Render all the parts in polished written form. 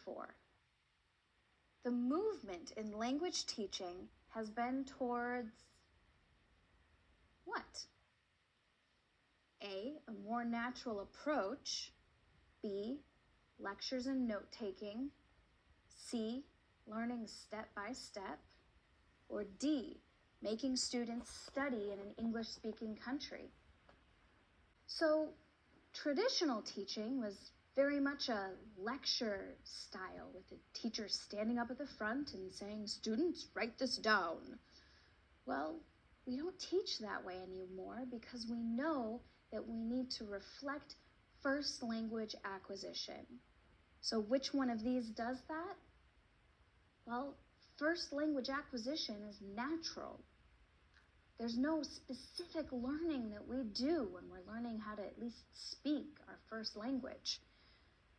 for? The movement in language teaching has been towards what? A more natural approach. B, lectures and note-taking. C, learning step by step. Or D, making students study in an English-speaking country. So traditional teaching was very much a lecture style, with the teacher standing up at the front and saying, "Students, write this down." Well, we don't teach that way anymore because we know that we need to reflect first language acquisition. So which one of these does that? Well, first language acquisition is natural. There's no specific learning that we do when we're learning how to at least speak our first language.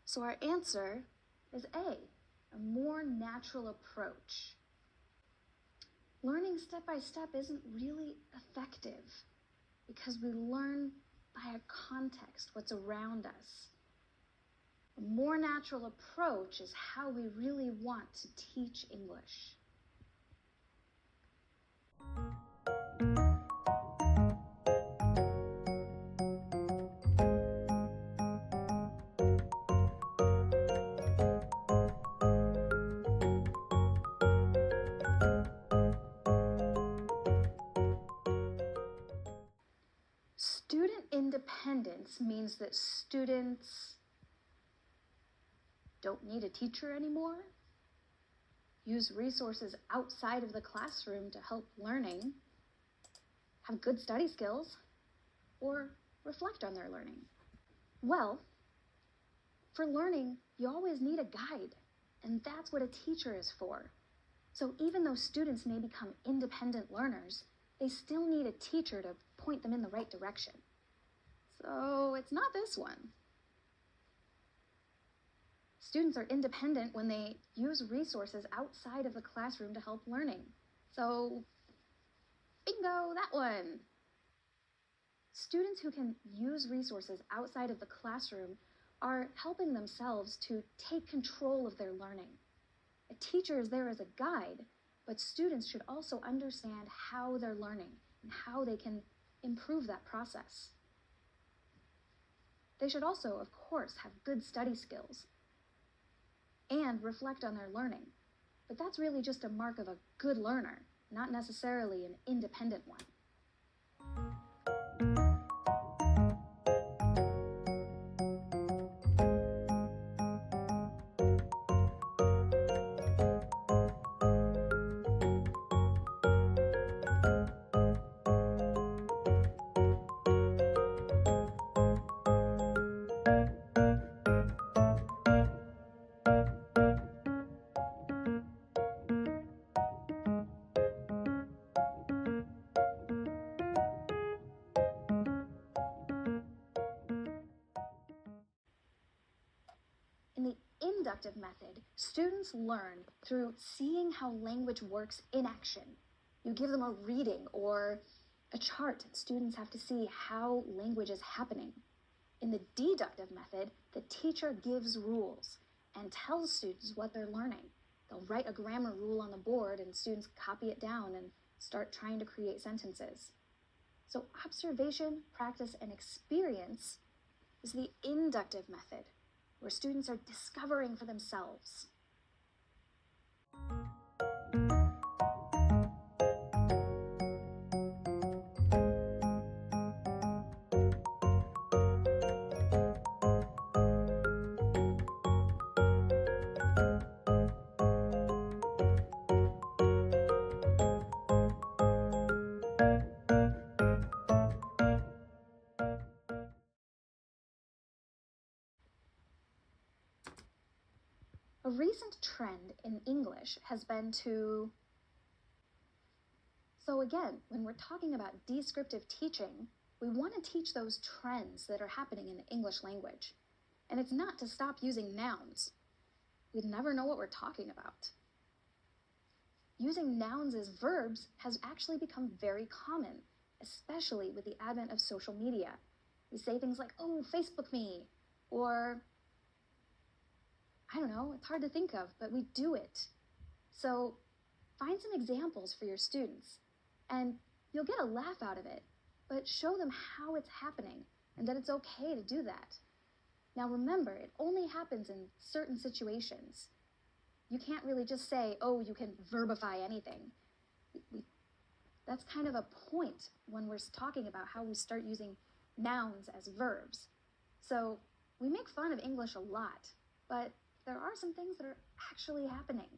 So our answer is A, a more natural approach. Learning step by step isn't really effective because we learn by a context, what's around us. A more natural approach is how we really want to teach English. Student independence means that students don't need a teacher anymore, use resources outside of the classroom to help learning, have good study skills, or reflect on their learning. Well, for learning, you always need a guide, and that's what a teacher is for. So even though students may become independent learners, they still need a teacher to point them in the right direction. So it's not this one. Students are independent when they use resources outside of the classroom to help learning. So, bingo, that one. Students who can use resources outside of the classroom are helping themselves to take control of their learning. A teacher is there as a guide, but students should also understand how they're learning and how they can improve that process. They should also, of course, have good study skills and reflect on their learning. But that's really just a mark of a good learner, not necessarily an independent one. In the inductive method, students learn through seeing how language works in action. You give them a reading or a chart, and students have to see how language is happening. In the deductive method, the teacher gives rules and tells students what they're learning. They'll write a grammar rule on the board and students copy it down and start trying to create sentences. So observation, practice, and experience is the inductive method, where students are discovering for themselves. A recent trend in English has been to... So again, when we're talking about descriptive teaching, we want to teach those trends that are happening in the English language. And it's not to stop using nouns. We'd never know what we're talking about. Using nouns as verbs has actually become very common, especially with the advent of social media. We say things like, "Oh, Facebook me," or I don't know, it's hard to think of, but we do it. So find some examples for your students, and you'll get a laugh out of it, but show them how it's happening and that it's okay to do that. Now remember, it only happens in certain situations. You can't really just say, oh, you can verbify anything. That's kind of a point when we're talking about how we start using nouns as verbs. So we make fun of English a lot, but there are some things that are actually happening.